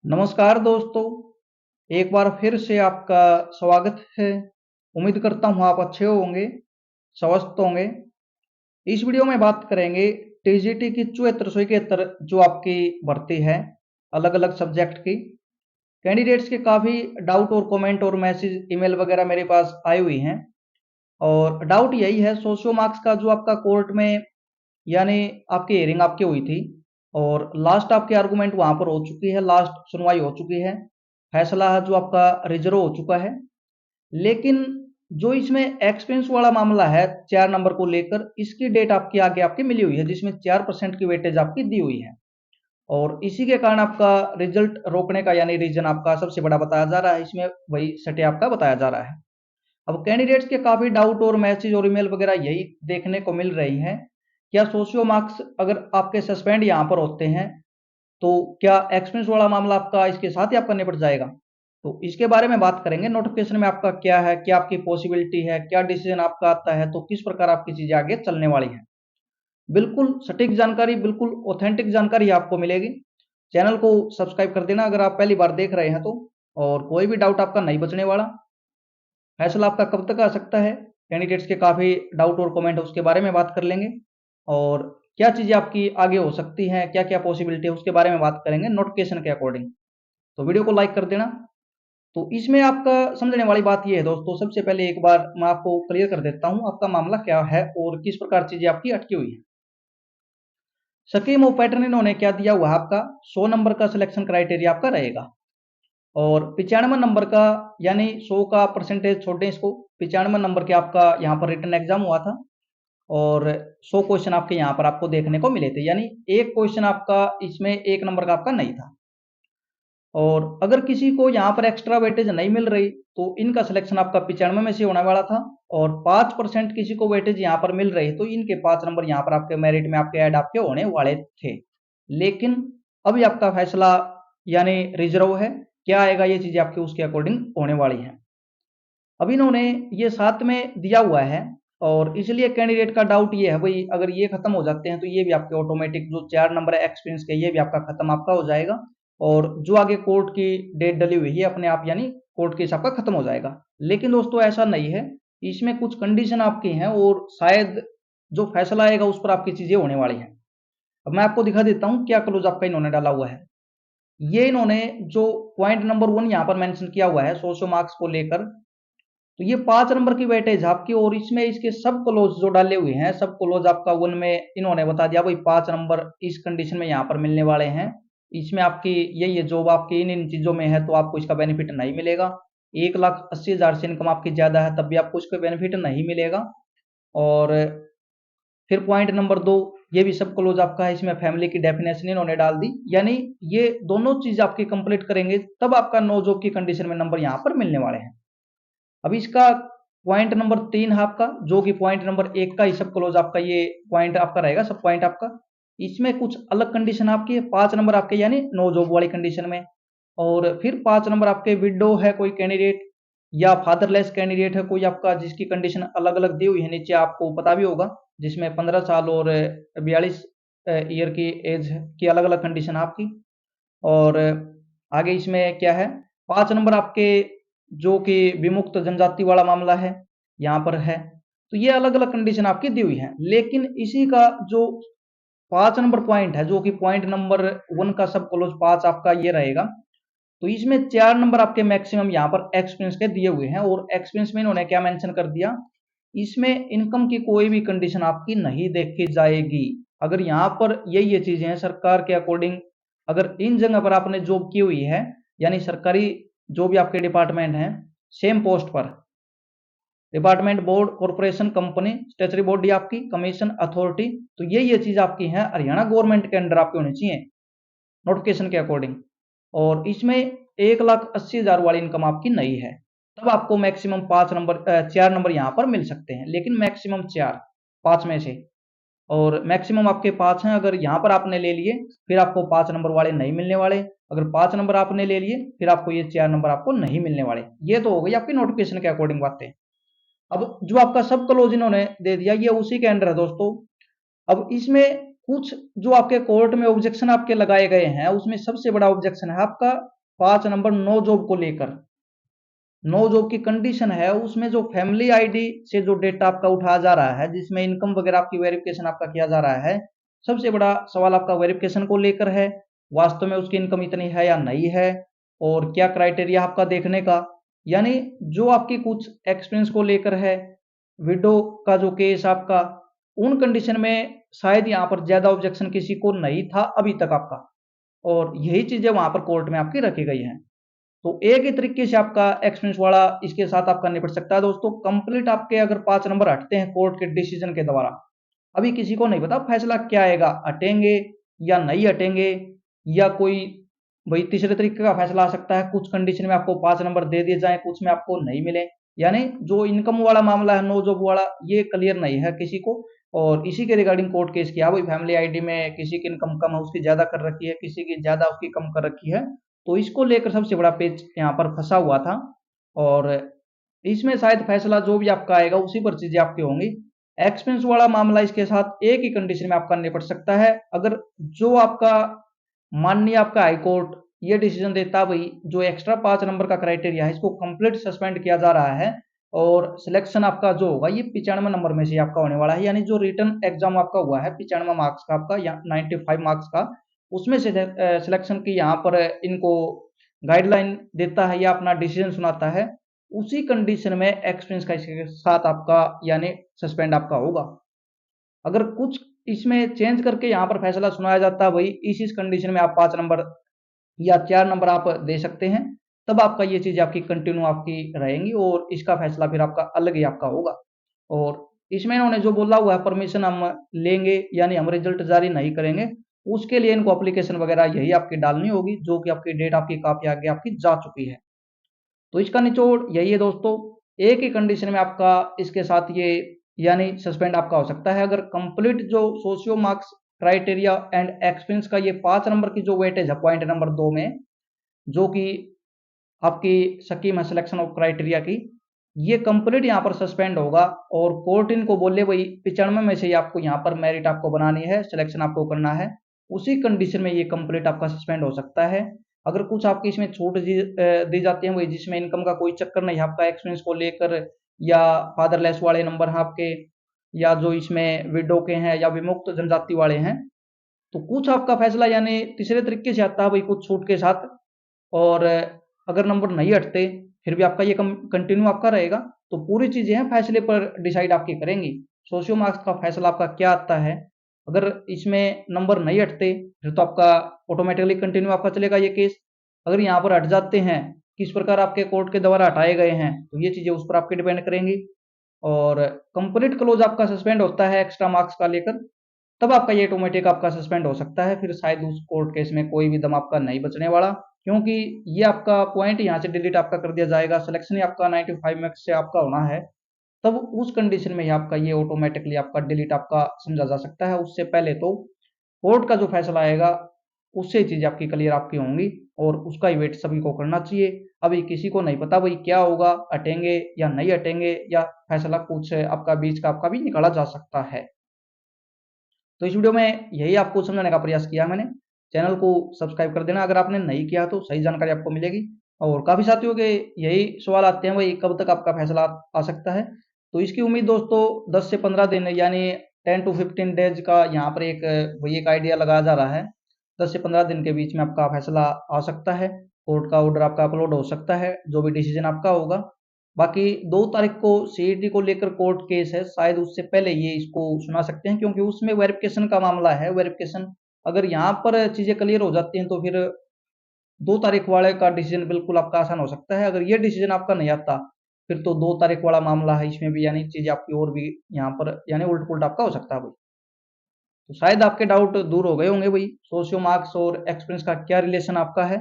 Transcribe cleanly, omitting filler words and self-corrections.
नमस्कार दोस्तों, एक बार फिर से आपका स्वागत है। उम्मीद करता हूँ आप अच्छे होंगे, स्वस्थ होंगे। इस वीडियो में बात करेंगे टीजीटी की 7471 जो आपकी भर्ती है अलग अलग सब्जेक्ट की। कैंडिडेट्स के काफ़ी डाउट और कमेंट और मैसेज ईमेल वगैरह मेरे पास आई हुई हैं। और डाउट यही है, सोशियो मार्क्स का जो आपका कोर्ट में यानी आपकी हियरिंग आपकी हुई थी और लास्ट आपके आर्गूमेंट वहां पर हो चुकी है, लास्ट सुनवाई हो चुकी है, फैसला जो आपका रिजर्व हो चुका है। लेकिन जो इसमें एक्सपेंस वाला मामला है 4 नंबर को लेकर, इसकी डेट आपकी आगे आपकी मिली हुई है जिसमें 4% की वेटेज आपकी दी हुई है। और इसी के कारण आपका रिजल्ट रोकने का यानी रीजन आपका सबसे बड़ा बताया जा रहा है, इसमें वही सटे आपका बताया जा रहा है। अब कैंडिडेट्स के काफी डाउट और मैसेज और ईमेल वगैरह यही देखने को मिल रही है, क्या सोशियो मार्क्स अगर आपके सस्पेंड यहाँ पर होते हैं तो क्या एक्सपेंस वाला मामला आपका इसके साथ ही आपका निपट जाएगा। तो इसके बारे में बात करेंगे, नोटिफिकेशन में आपका क्या है, क्या आपकी पॉसिबिलिटी है, क्या डिसीजन आपका आता है, तो किस प्रकार आपकी चीजें आगे चलने वाली है। बिल्कुल सटीक जानकारी, बिल्कुल ऑथेंटिक जानकारी आपको मिलेगी। चैनल को सब्सक्राइब कर देना अगर आप पहली बार देख रहे हैं तो। और कोई भी डाउट आपका नहीं बचने वाला। फैसला आपका कब तक आ सकता है, कैंडिडेट्स के काफ़ी डाउट और कमेंट है उसके बारे में बात कर लेंगे। और क्या चीज़ें आपकी आगे हो सकती हैं, क्या क्या पॉसिबिलिटी है उसके बारे में बात करेंगे नोटिफिकेशन के अकॉर्डिंग। तो वीडियो को लाइक कर देना। तो इसमें आपका समझने वाली बात यह है दोस्तों, सबसे पहले एक बार मैं आपको क्लियर कर देता हूँ आपका मामला क्या है और किस प्रकार चीज़ें आपकी अटकी हुई है। स्कीम ऑफ पैटर्न इन्होंने क्या दिया हुआ है, आपका 100 नंबर का सिलेक्शन क्राइटेरिया आपका रहेगा। और 95 नंबर का यानी 100 का परसेंटेज छोड़ दें इसको, 95 नंबर के आपका यहाँ पर रिटन एग्जाम हुआ था। और 100 क्वेश्चन आपके यहाँ पर आपको देखने को मिले थे, यानी एक क्वेश्चन आपका इसमें 1 नंबर का आपका नहीं था। और अगर किसी को यहाँ पर एक्स्ट्रा वेटेज नहीं मिल रही तो इनका सिलेक्शन आपका 95 में से होने वाला था। और 5% किसी को वेटेज यहाँ पर मिल रही तो इनके 5 नंबर यहाँ पर आपके मेरिट में आपके ऐड आपके होने वाले थे। लेकिन अभी आपका फैसला यानी रिजर्व है, क्या आएगा ये चीजें आपके उसके अकॉर्डिंग होने वाली है। अब इन्होंने ये साथ में दिया हुआ है और इसलिए कैंडिडेट का डाउट ये है भाई, अगर ये खत्म हो जाते हैं तो ये भी आपके ऑटोमेटिक जो 4 नंबर है एक्सपीरियंस के, ये भी आपका खत्म आपका हो जाएगा। और जो आगे कोर्ट की डेट डली हुई है अपने आप यानी कोर्ट केस आपका खत्म हो जाएगा। लेकिन दोस्तों ऐसा नहीं है, इसमें कुछ कंडीशन आपकी हैं और शायद जो फैसला आएगा उस पर आपकी चीजें होने वाली हैं। अब मैं आपको दिखा देता हूँ क्या क्लोज आपका इन्होंने डाला हुआ है। ये इन्होंने जो पॉइंट नंबर 1 यहाँ पर मेंशन किया हुआ है सोशो मार्क्स को लेकर, तो ये 5 नंबर की वेटेज आपकी और इसमें इसके सब क्लोज जो डाले हुए हैं सब क्लोज आपका 1 में इन्होंने बता दिया भाई 5 नंबर इस कंडीशन में यहाँ पर मिलने वाले हैं। इसमें आपकी यही है, जॉब आपकी इन इन चीजों में है तो आपको इसका बेनिफिट नहीं मिलेगा। 1,80,000 से इनकम आपकी ज्यादा है तब भी आपको इसका बेनिफिट नहीं मिलेगा। और फिर पॉइंट नंबर 2, ये भी सब क्लोज आपका है, इसमें फैमिली की डेफिनेशन इन्होंने डाल दी, यानी ये दोनों चीज आपकी कंप्लीट करेंगे तब आपका नो जॉब की कंडीशन में नंबर यहाँ पर मिलने वाले हैं। अब इसका पॉइंट नंबर 3 है आपका, जो कि पॉइंट नंबर 1 का ही सब क्लोज आपका ये पॉइंट आपका रहेगा, सब पॉइंट आपका। इसमें कुछ अलग कंडीशन आपकी है, 5 नंबर आपके यानी नो जॉब वाली कंडीशन में। और फिर 5 नंबर आपके विडो है कोई कैंडिडेट या फादरलेस कैंडिडेट है कोई आपका, जिसकी कंडीशन अलग अलग दी हुई है नीचे आपको पता भी होगा, जिसमें 15 साल और 42 ईयर की एज की अलग अलग कंडीशन आपकी। और आगे इसमें क्या है, 5 नंबर आपके जो कि विमुक्त जनजाति वाला मामला है यहाँ पर है। तो ये अलग अलग कंडीशन आपकी दी हुई है। लेकिन इसी का जो 5 नंबर पॉइंट है, जो कि पॉइंट नंबर 1 का सब क्लोज 5 आपका ये रहेगा, तो इसमें 4 नंबर आपके मैक्सिमम यहाँ पर एक्सपीरियंस के दिए हुए हैं। और एक्सपीरियंस में इन्होंने क्या मेंशन कर दिया, इसमें इनकम की कोई भी कंडीशन आपकी नहीं देखी जाएगी। अगर यहाँ पर ये चीजें हैं सरकार के अकॉर्डिंग, अगर इन जगह पर आपने जॉब की हुई है यानी सरकारी जो भी आपके डिपार्टमेंट हैं सेम पोस्ट पर, department, board, corporation, company, statutory body आपकी, कमीशन, अथॉरिटी, तो ये चीज आपकी है हरियाणा गवर्नमेंट के अंडर आपकी होनी चाहिए नोटिफिकेशन के अकॉर्डिंग। और इसमें 1,80,000 वाली इनकम आपकी नहीं है, तब आपको मैक्सिमम 5 नंबर 4 नंबर यहाँ पर मिल सकते हैं, लेकिन मैक्सिमम 4, 5 में से। और मैक्सिमम आपके 5 हैं, अगर यहाँ पर आपने ले लिए फिर आपको 5 नंबर वाले नहीं मिलने वाले। अगर 5 नंबर आपने ले लिए फिर आपको ये 4 नंबर आपको नहीं मिलने वाले। ये तो हो गई आपकी नोटिफिकेशन के अकॉर्डिंग बातें। अब जो आपका सब क्लोज इन्होंने दे दिया ये उसी के अंडर है दोस्तों। अब इसमें कुछ जो आपके कोर्ट में ऑब्जेक्शन आपके लगाए गए हैं, उसमें सबसे बड़ा ऑब्जेक्शन है आपका 5 नंबर नो जॉब को लेकर। नो जॉब की कंडीशन है, उसमें जो फैमिली आईडी से जो डेटा आपका उठाया जा रहा है, जिसमें इनकम वगैरह आपकी वेरिफिकेशन आपका किया जा रहा है, सबसे बड़ा सवाल आपका वेरिफिकेशन को लेकर है। वास्तव में उसकी इनकम इतनी है या नहीं है, और क्या क्राइटेरिया आपका देखने का, यानी जो आपकी कुछ एक्सपीरियंस को लेकर है, विडो का जो केस आपका, उन कंडीशन में शायद यहाँ पर ज्यादा ऑब्जेक्शन किसी को नहीं था अभी तक आपका, और यही चीजें वहां पर कोर्ट में आपकी रखी गई हैं। तो एक ही तरीके से आपका एक्सपीरियंस वाला इसके साथ आपका निपट सकता है दोस्तों। कंप्लीट आपके अगर 5 नंबर हटते हैं कोर्ट के डिसीजन के द्वारा, अभी किसी को नहीं पता फैसला क्या आएगा, हटेंगे या नहीं हटेंगे, या कोई भाई तीसरे तरीके का फैसला आ सकता है। कुछ कंडीशन में आपको 5 नंबर दे दिए जाए, कुछ में आपको नहीं मिले, यानी जो इनकम वाला मामला है, नो जॉब वाला, ये क्लियर नहीं है किसी को। और इसी के रिगार्डिंग कोर्ट केस किया, भाई फैमिली आईडी में किसी की इनकम कम है, उसकी ज्यादा कर रखी है, किसी की ज्यादा उसकी कम कर रखी है। तो इसको लेकर सबसे बड़ा पेच यहाँ पर फंसा हुआ था, और इसमें शायद फैसला जो भी आपका आएगा उसी पर चीजें आपकी होंगी। एक्सपेंस वाला मामला इसके साथ एक ही कंडीशन में आपका निपट सकता है, अगर जो आपका माननीय आपका हाई कोर्ट ये डिसीजन देता भाई जो एक्स्ट्रा 5 नंबर का क्राइटेरिया है इसको कंप्लीट सस्पेंड किया जा रहा है, और सिलेक्शन आपका जो होगा ये 95 नंबर में से आपका होने वाला है, यानी जो रिटर्न एग्जाम आपका हुआ है 95 मार्क्स का आपका या 95 मार्क्स का, उसमें से सिलेक्शन की यहाँ पर इनको गाइडलाइन देता है या अपना डिसीजन सुनाता है, उसी कंडीशन में एक्सपीरियंस का इसके साथ आपका यानी सस्पेंड आपका होगा। अगर कुछ इसमें चेंज करके यहाँ पर फैसला सुनाया जाता है भाई इस कंडीशन में आप 5 नंबर या 4 नंबर आप दे सकते हैं, तब आपका ये चीज आपकी कंटिन्यू आपकी रहेंगी, और इसका फैसला फिर आपका अलग ही आपका होगा। और इसमें इन्होंने जो बोला हुआ है परमिशन हम लेंगे, यानी हम रिजल्ट जारी नहीं करेंगे, उसके लिए इनको एप्लीकेशन वगैरह यही आपकी डालनी होगी, जो कि आपकी डेट आपकी काफी आगे आपकी जा चुकी है। तो इसका निचोड़ यही है दोस्तों, एक ही कंडीशन में आपका इसके साथ ये यानी सस्पेंड आपका हो सकता है, अगर कंप्लीट जो socio marks criteria and experience का ये 5 नंबर की जो वेटेज है पॉइंट नंबर 2 में, जो कि आपकी स्कीम है सिलेक्शन ऑफ क्राइटेरिया की, ये कंप्लीट यहाँ पर सस्पेंड होगा, और कोर्ट इनको बोले वही 95 में से ही आपको यहाँ पर मेरिट आपको बनानी है, सिलेक्शन आपको करना है, उसी कंडीशन में ये कंप्लीट आपका सस्पेंड हो सकता है। अगर कुछ आपकी इसमें छूट दी जाती है वही, जिसमें इनकम का कोई चक्कर नहीं है आपका एक्सपीरियंस को लेकर, या फादरलेस वाले नंबर हैं आपके, या जो इसमें विडो के हैं या विमुक्त जनजाति वाले हैं, तो कुछ आपका फैसला यानी तीसरे तरीके से आता है भाई कुछ छूट के साथ, और अगर नंबर नहीं हटते फिर भी आपका ये कंटिन्यू आपका रहेगा। तो पूरी चीजें हैं फैसले पर डिसाइड आपकी करेंगी। सोशियो मार्क्स का फैसला आपका क्या आता है, अगर इसमें नंबर नहीं हटते फिर तो आपका ऑटोमेटिकली कंटिन्यू आपका चलेगा ये केस। अगर यहाँ पर हट जाते हैं, किस प्रकार आपके कोर्ट के द्वारा हटाए गए हैं, तो ये चीजें उस पर आपके डिपेंड करेंगी। और कंप्लीट क्लोज आपका सस्पेंड होता है एक्स्ट्रा मार्क्स का लेकर, तब आपका ये ऑटोमेटिक आपका सस्पेंड हो सकता है, फिर शायद उस कोर्ट केस में कोई भी दम आपका नहीं बचने वाला, क्योंकि ये आपका पॉइंट यहाँ से डिलीट आपका कर दिया जाएगा, सिलेक्शन ही आपका 95 मार्क्स से आपका होना है, तब उस कंडीशन में ही आपका ये ऑटोमेटिकली आपका डिलीट आपका समझा जा सकता है। उससे पहले तो कोर्ट का जो फैसला आएगा उससे चीज आपकी क्लियर आपकी होंगी, और उसका ही वेट सभी को करना चाहिए। अभी किसी को नहीं पता भाई क्या होगा, हटेंगे या नहीं हटेंगे, या फैसला कुछ आपका बीच का आपका भी निकाला जा सकता है। तो इस वीडियो में यही आपको समझाने का प्रयास किया मैंने। चैनल को सब्सक्राइब कर देना अगर आपने नहीं किया, तो सही जानकारी आपको मिलेगी। और काफी साथियों के यही सवाल आते हैं भाई कब तक आपका फैसला आ सकता है, तो इसकी उम्मीद दोस्तों 10 से 15 दिन यानी 10 to 15 डेज का यहाँ पर एक वही एक आइडिया लगाया जा रहा है। 10 से 15 दिन के बीच में आपका फैसला आ सकता है, कोर्ट का ऑर्डर आपका अपलोड हो सकता है, जो भी डिसीजन आपका होगा। बाकी 2 तारीख को सीईटी को लेकर कोर्ट केस है, शायद उससे पहले ये इसको सुना सकते हैं, क्योंकि उसमें वेरिफिकेशन का मामला है। वेरिफिकेशन अगर यहाँ पर चीजें क्लियर हो जाती हैं तो फिर 2 तारीख वाले का डिसीजन बिल्कुल आपका आसान हो सकता है। अगर ये डिसीजन आपका नहीं आता फिर तो 2 तारीख वाला मामला है, इसमें भी यानी चीजें आपकी और भी यहाँ पर यानी उल्ट पुलट आपका हो सकता है भाई। तो शायद आपके डाउट दूर हो गए होंगे भाई, सोशियो मार्क्स और एक्सपीरियंस का क्या रिलेशन आपका है।